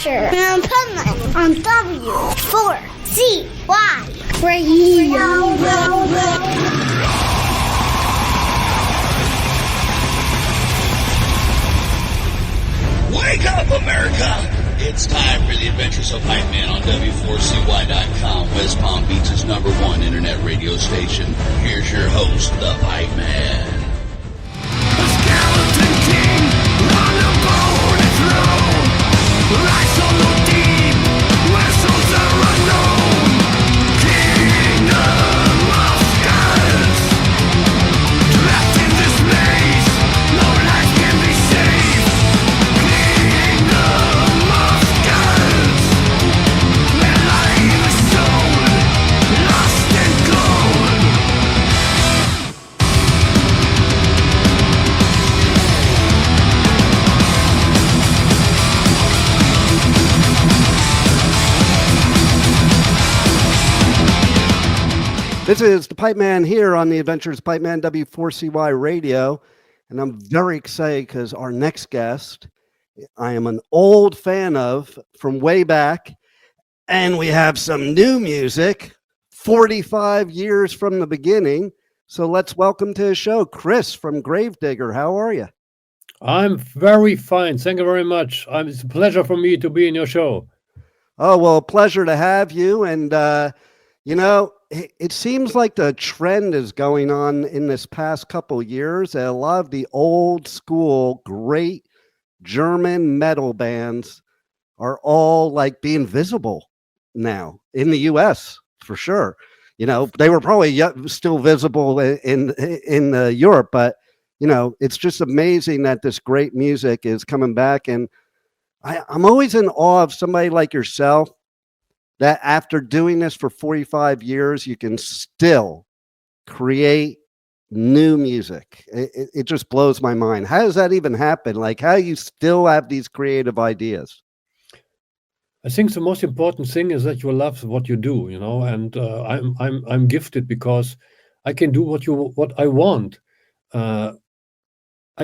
Adventure in Pipeman on W4CY Radio. Wake up, America! It's time for the Adventures of Pipeman on W4CY.com, West Palm Beach's #1 internet radio station. Here's your host, the Pipeman. A skeleton king on a bony throne, lies on the deep, where souls are unknown. Kingdom of skulls, trapped in this maze, no life can be saved. Kingdom of skulls, where lying a soul, lost and cold. This is the Pipeman here on the Adventures of Pipeman W4CY Radio, and I'm very excited because our next guest, I am an old fan of from way back, and we have some new music, 45 years from the beginning. So let's welcome to the show, Chris from Gravedigger. How are you? I'm very fine. Thank you very much. It's a pleasure for me to be in your show. Oh, well, pleasure to have you. And, it seems like the trend is going on in this past couple years that a lot of the old school, great German metal bands are all like being visible now in the US for sure. You know, they were probably still visible in Europe, but it's just amazing that this great music is coming back. And I'm always in awe of somebody like yourself, that after doing this for 45 years, you can still create new music. It just blows my mind. How does that even happen? Like, how you still have these creative ideas? I think the most important thing is that you love what you do, and I'm gifted because I can do what I want. I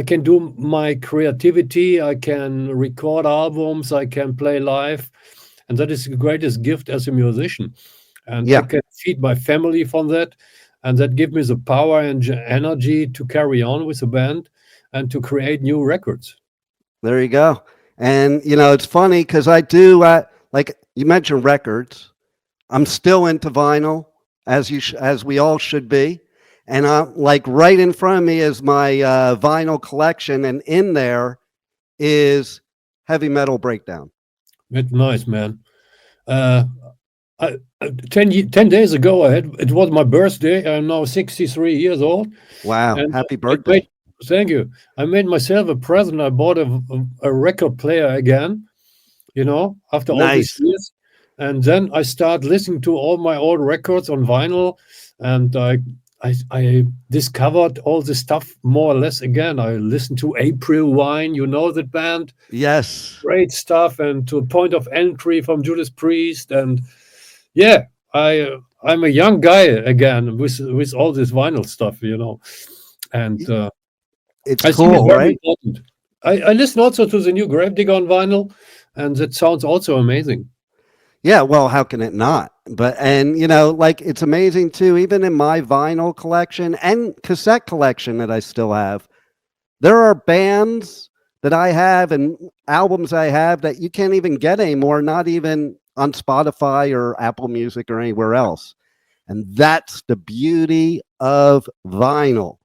can do my creativity. I can record albums. I can play live. And that is the greatest gift as a musician. And I can feed my family from that. And that gives me the power and energy to carry on with the band and to create new records. There you go. And, it's funny because I do, like you mentioned records. I'm still into vinyl, as we all should be. And like right in front of me is my vinyl collection. And in there is Heavy Metal Breakdown. It's nice, man. 10 days ago, it was my birthday. I'm now 63 years old. Wow. And happy birthday. Thank you. I made myself a present. I bought a record player again, after all these years. And then I start listening to all my old records on vinyl. And I discovered all this stuff more or less again. I listened to April Wine, that band? Yes. Great stuff. And to Point of Entry from Judas Priest. And yeah, I'm a young guy again with all this vinyl stuff, And it's cool, right? Important. I listen also to the new Gravedigger on vinyl, and that sounds also amazing. Yeah, well, how can it not? It's amazing too, even in my vinyl collection and cassette collection that I still have, there are bands that I have and albums I have that you can't even get anymore, not even on Spotify or Apple Music or anywhere else. And that's the beauty of vinyl,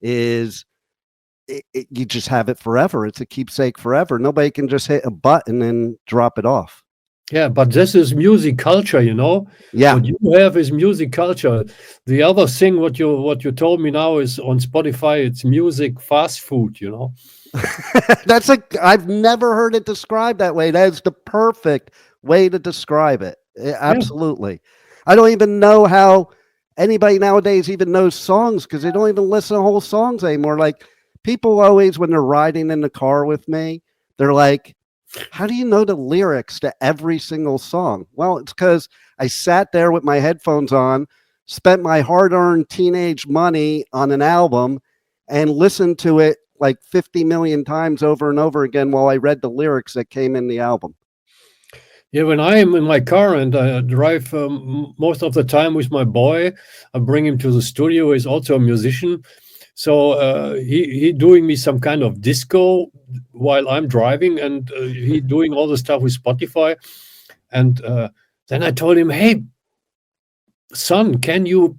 is you just have it forever. It's a keepsake forever. Nobody can just hit a button and drop it off. Yeah, but this is music culture, Yeah. What you have is music culture. The other thing, what you told me now is on Spotify, it's music fast food, I've never heard it described that way. That is the perfect way to describe it. Absolutely. Yeah. I don't even know how anybody nowadays even knows songs because they don't even listen to whole songs anymore. Like people always, when they're riding in the car with me, they're like, how do you know the lyrics to every single song? Well, it's because I sat there with my headphones on, spent my hard-earned teenage money on an album, and listened to it like 50 million times over and over again while I read the lyrics that came in the album. Yeah, when I am in my car and I drive most of the time with my boy, I bring him to the studio. He's also a musician, so he doing me some kind of disco while I'm driving, and he doing all the stuff with Spotify. And then I told him, "Hey, son, can you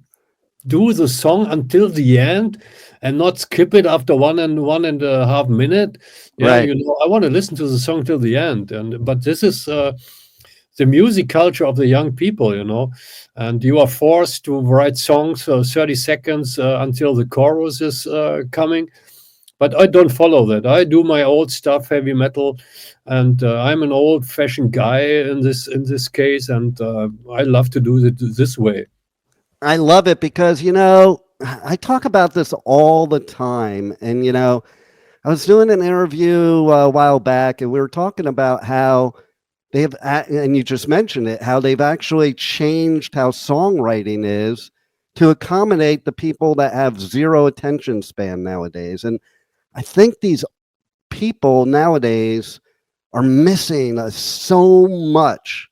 do the song until the end and not skip it after one and a half minute? Yeah, Right. I want to listen to the song till the end." And but this is the music culture of the young people, and you are forced to write songs 30 seconds until the chorus is coming. But I don't follow that. I do my old stuff, heavy metal, and I'm an old-fashioned guy in this case, and I love to do it this way. I love it because, I talk about this all the time. And, I was doing an interview a while back, and we were talking about how and you just mentioned it, how they've actually changed how songwriting is to accommodate the people that have zero attention span nowadays. And I think these people nowadays are missing so much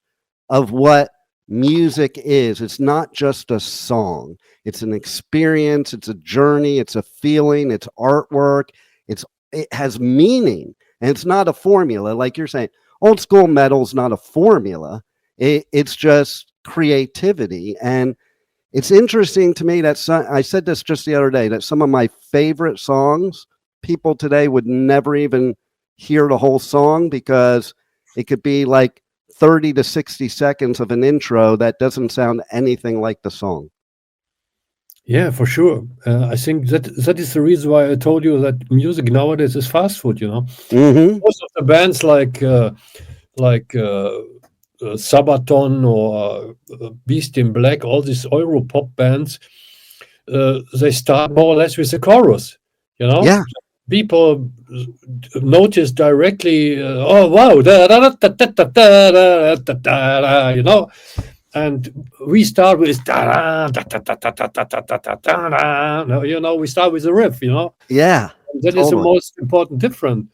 of what music is. It's not just a song. It's an experience, it's a journey, it's a feeling, it's artwork, it has meaning, and it's not a formula. Like you're saying, old school metal is not a formula. It's just creativity. And it's interesting to me that I said this just the other day, that some of my favorite songs, people today would never even hear the whole song because it could be like 30 to 60 seconds of an intro that doesn't sound anything like the song. Yeah, for sure. I think that is the reason why I told you that music nowadays is fast food. Mm-hmm. Most of the bands like Sabaton or Beast in Black, all these Euro pop bands, they start more or less with the chorus. Yeah. People notice directly. Oh wow! Da, da, da, da, da, da, da, da, da, and we start with da da da da da da da da da da da. We start with the riff. Yeah. And that is the most important difference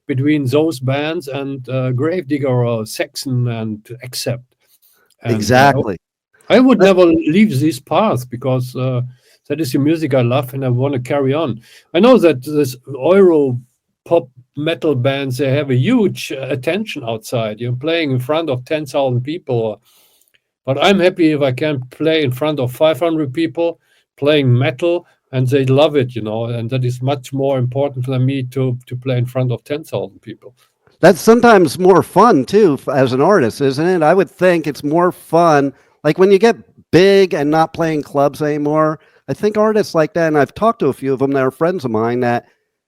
between those bands and Gravedigger or Saxon and Accept. And, exactly. I would never leave this path because that is the music I love and I want to carry on. I know that this Euro pop metal bands, they have a huge attention outside. You're playing in front of 10,000 people. But I'm happy if I can play in front of 500 people playing metal and they love it, and that is much more important for me to play in front of 10,000 people. That's sometimes more fun too as an artist, isn't it? I would think it's more fun. Like when you get big and not playing clubs anymore, I think artists like that, and I've talked to a few of them that are friends of mine, that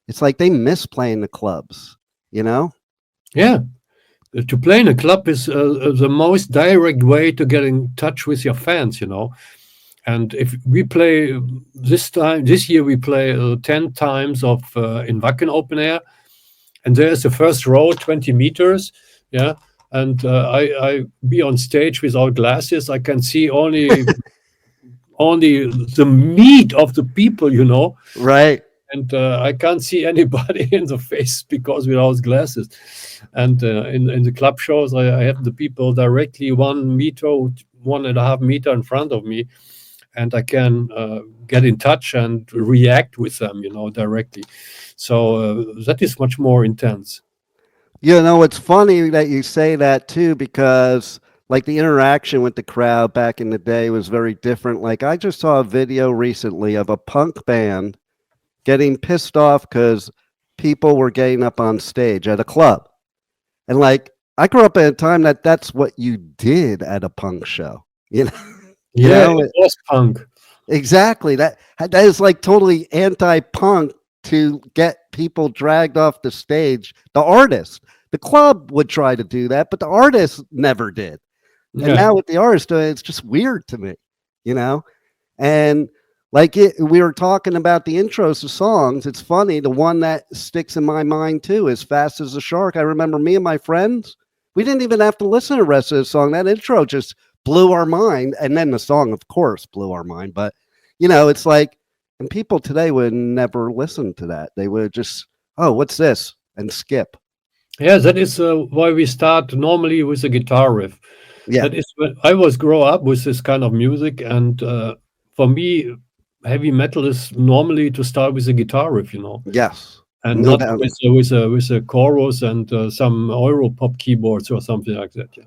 it's like they miss playing the clubs, Yeah. To play in a club is the most direct way to get in touch with your fans, And if we play this year we play 10 times of in Wacken open air, and there's the first row, 20 meters, yeah. And I be on stage without glasses. I can see only the meat of the people, Right. And I can't see anybody in the face because without glasses. And in the club shows, I have the people directly 1.5 meter in front of me, and I can get in touch and react with them, directly. So that is much more intense. It's funny that you say that too, because like the interaction with the crowd back in the day was very different. Like I just saw a video recently of a punk band getting pissed off because people were getting up on stage at a club. And like, I grew up at a time that's what you did at a punk show, Yeah, it was punk. Exactly. That is like totally anti-punk to get people dragged off the stage. The artist, the club would try to do that, but the artist never did. Yeah. And now with the artist doing it, it's just weird to me, And like we were talking about the intros of songs. It's funny. The one that sticks in my mind too is Fast as a Shark. I remember me and my friends, we didn't even have to listen to the rest of the song. That intro just blew our mind. And then the song, of course, blew our mind. But, it's like, and people today would never listen to that. They would just, oh, what's this? And skip. Yeah, that is why we start normally with a guitar riff. Yeah. That is when I was grow up with this kind of music, and for me, heavy metal is normally to start with a guitar riff, Yes. and No not doubt. with a chorus and some Europop keyboards or something like that. Yeah.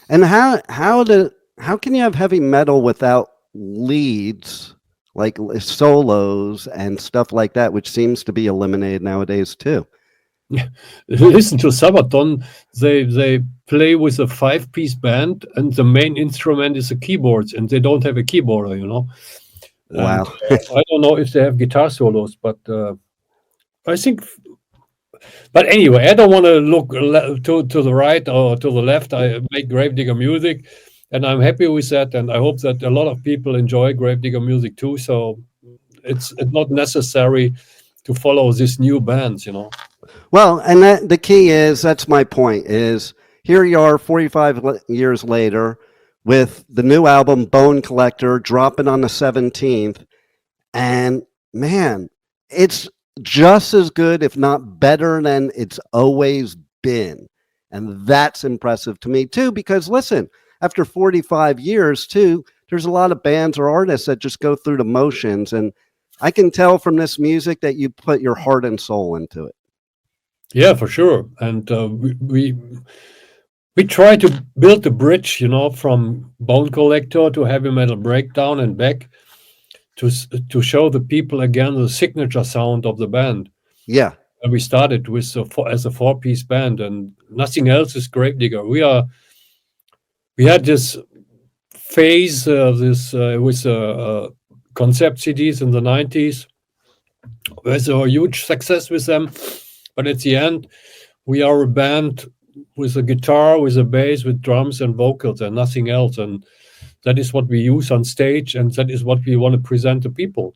And how can you have heavy metal without leads like solos and stuff like that, which seems to be eliminated nowadays too? Listen to Sabaton. They play with a 5-piece band, and the main instrument is the keyboards, and they don't have a keyboarder. And Wow. I don't know if they have guitar solos, but I think. But anyway, I don't want to look to the right or to the left. I make Gravedigger music, and I'm happy with that. And I hope that a lot of people enjoy Gravedigger music too. So it's not necessary to follow these new bands. Well, and the key is, that's my point, is here you are 45 years later with the new album Bone Collector dropping on the 17th, and man, it's just as good, if not better, than it's always been. And that's impressive to me too, because listen, after 45 years too, there's a lot of bands or artists that just go through the motions, and I can tell from this music that you put your heart and soul into it. Yeah, for sure. And we try to build the bridge, from Bone Collector to Heavy Metal Breakdown and back to show the people again the signature sound of the band. Yeah. And we started with as a 4-piece band, and nothing else is Gravedigger. We had this phase with concept CDs in the 90s. There's a huge success with them, but at the end, we are a band with a guitar, with a bass, with drums and vocals, and nothing else. And that is what we use on stage, and that is what we want to present to people.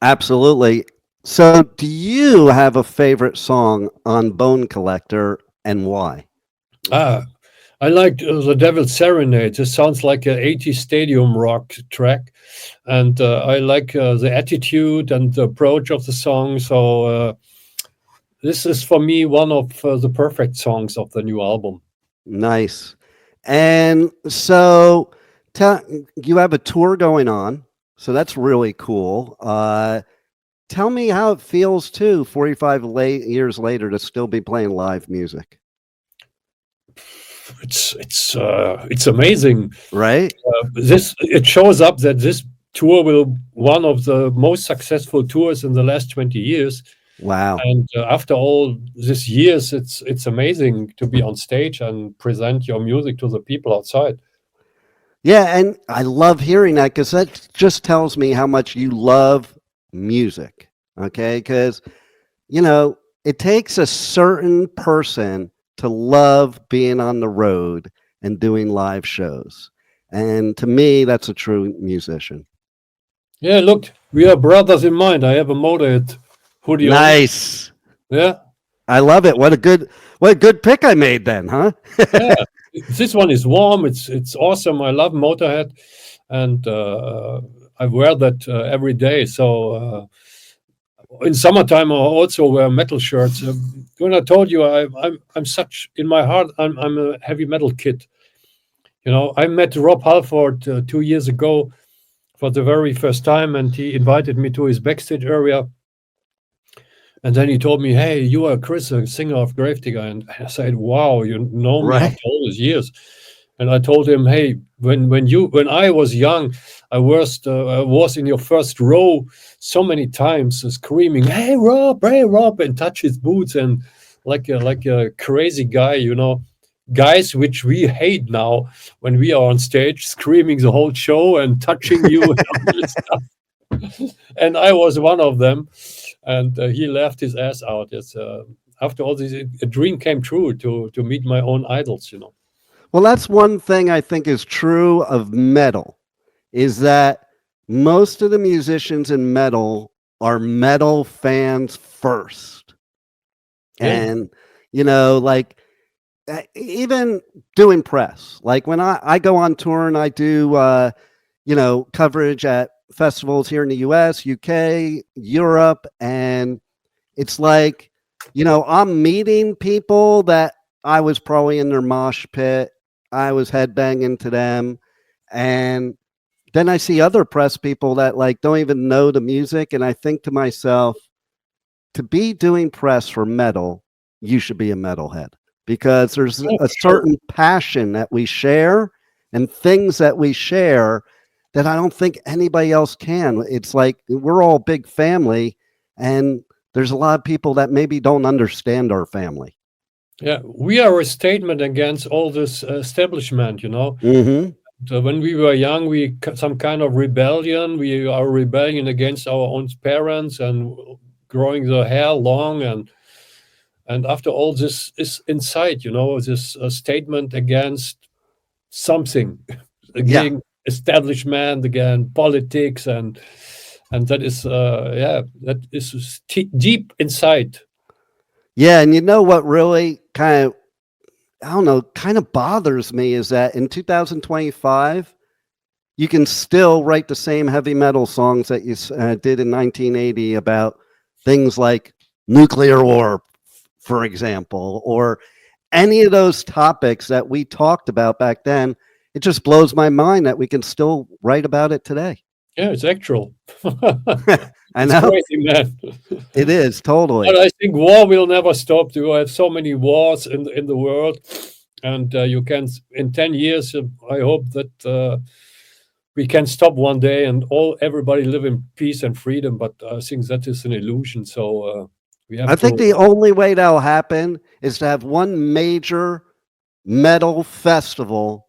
Absolutely. So, do you have a favorite song on Bone Collector, and why? I like The Devil's Serenade. It sounds like an 80s stadium rock track. And I like the attitude and the approach of the song. So this is, for me, one of the perfect songs of the new album. Nice. And so, you have a tour going on. So that's really cool. Tell me how it feels too, 45 years later, to still be playing live music. It's amazing, right? It shows up that this tour will one of the most successful tours in the last 20 years. Wow! And after all these years, it's amazing to be on stage and present your music to the people outside. Yeah, and I love hearing that, because that just tells me how much you love music. Okay, because it takes a certain person to love being on the road and doing live shows. And to me, that's a true musician. Yeah, look, we are brothers in mind. I have a Motorhead hoodie. Nice. On. Yeah. I love it. What a good pick I made then, huh? Yeah. This one is warm. It's awesome. I love Motorhead, and I wear that every day. So in summertime, I also wear metal shirts. When I told you, I'm such, in my heart, I'm a heavy metal kid. I met Rob Halford 2 years ago for the very first time, and he invited me to his backstage area. And then he told me, "Hey, you are Chris, a singer of Gravedigger." And I said, "Wow, you know me after all these years." And I told him, "Hey, when I was young, I was in your first row so many times, screaming, 'Hey Rob, and touch his boots, and like a crazy guy, guys which we hate now when we are on stage, screaming the whole show and touching you and all this stuff." And I was one of them, and he laughed his ass out. After all this, a dream came true to meet my own idols. Well, that's one thing I think is true of metal, is that most of the musicians in metal are metal fans first. Yeah. And, like, even doing press, like when I go on tour and I do, coverage at festivals here in the US, UK, Europe, and it's like, I'm meeting people that I was probably in their mosh pit. I was headbanging to them. And then I see other press people that like don't even know the music. And I think to myself, to be doing press for metal, you should be a metalhead, because there's a certain passion that we share and things that we share that I don't think anybody else can. It's like we're all a big family, and there's a lot of people that maybe don't understand our family. Yeah, we are a statement against all this establishment, you know. Mm-hmm. So when we were young, some kind of rebellion. We are rebellion against our own parents and growing the hair long, and after all this is inside, you know, this statement against something, again, establishment, again, politics, and that is that is deep inside. Yeah, and you know what really kind of bothers me is that in 2025, you can still write the same heavy metal songs that you did in 1980 about things like nuclear war, for example, or any of those topics that we talked about back then. It just blows my mind that we can still write about it today. Yeah, it's actual. I It's know. crazy, man. It is, totally. But I think war will never stop. You have so many wars in the world, and you can, in 10 years, I hope that we can stop one day and everybody live in peace and freedom. But I think that is an illusion. So we have I think the only way that'll happen is to have one major metal festival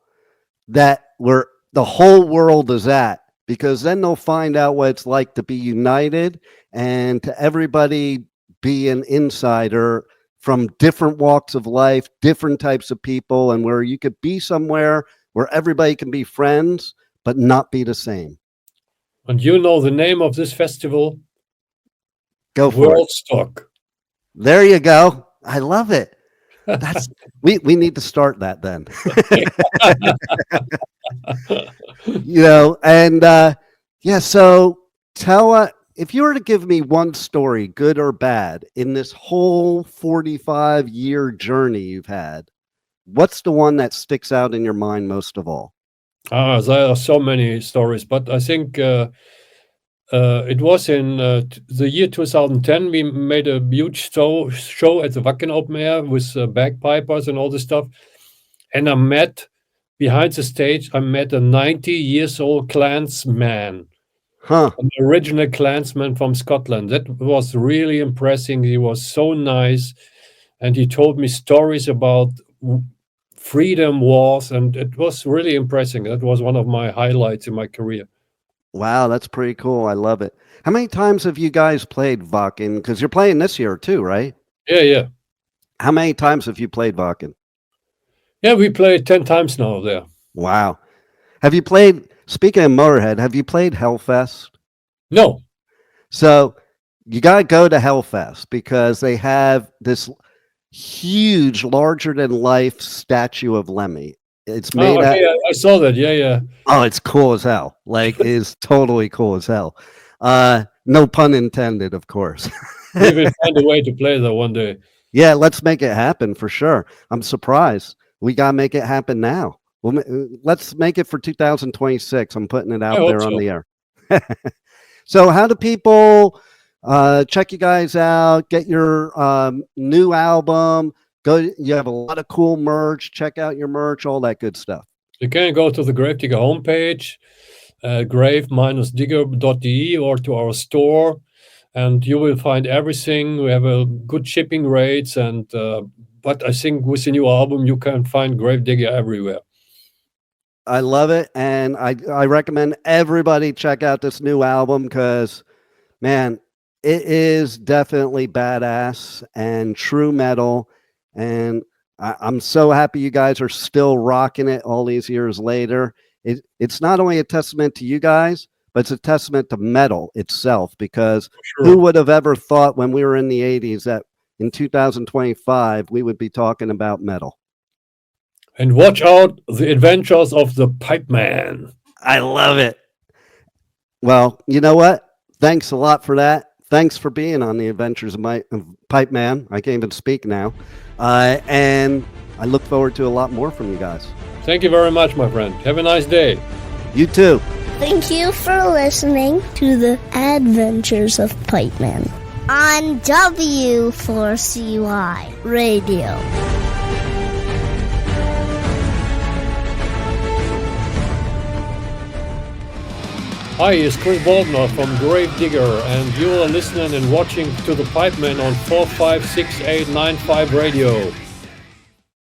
that where the whole world is at, because then they'll find out what it's like to be united and to everybody be an insider from different walks of life, different types of people, and where you could be somewhere where everybody can be friends but not be the same. And you know the name of this festival? Go for it. Worldstock. There you go. I love it. That's we need to start that then. You know, and so tell if you were to give me one story, good or bad, in this whole 45-year journey you've had, what's the one that sticks out in your mind most of all? There are so many stories, but I think it was in the year 2010. We made a huge show at the Wacken Open Air with bagpipers and all this stuff. And I met, behind the stage, a 90-year-old Klansman, an original Klansman from Scotland. That was really impressive. He was so nice. And he told me stories about freedom wars, and it was really impressive. That was one of my highlights in my career. Wow, that's pretty cool. I love it. How many times have you guys played Wacken? Because you're playing this year too, right? Yeah. How many times have you played Wacken? Yeah, we played 10 times now there. Wow. Have you played, speaking of Motorhead, have you played Hellfest? No. So you got to go to Hellfest because they have this huge, larger than life statue of Lemmy. It's made out. Yeah, I saw that. Yeah. Oh, it's cool as hell. Like, it's totally cool as hell. No pun intended, of course. We will find a way to play that one day. Yeah, let's make it happen for sure. I'm surprised. We got to make it happen now. Well, let's make it for 2026. I'm putting it out there on the air. So how do people check you guys out, get your new album? You have a lot of cool merch. Check out your merch, all that good stuff. You can go to the Gravedigger homepage, grave-digger.de, or to our store, and you will find everything. We have a good shipping rates, and but I think with the new album, you can find Gravedigger everywhere. I love it, and I recommend everybody check out this new album because, man, it is definitely badass and true metal. And I'm so happy you guys are still rocking it all these years later. It's not only a testament to you guys, but it's a testament to metal itself, because who would have ever thought when we were in the 80s that in 2025 we would be talking about metal? And watch out, the Adventures of the Pipeman. I love it. Well, you know what? Thanks a lot for that. thanks for being on the Adventures of Pipeman. I can't even speak now. And I look forward to a lot more from you guys. Thank you very much, my friend. Have a nice day. You too. Thank you for listening to the Adventures of Pipeman on W4CY Radio. Hi, it's Chris Baldner from Gravedigger, and you are listening and watching to the Pipeman on 456895 Radio.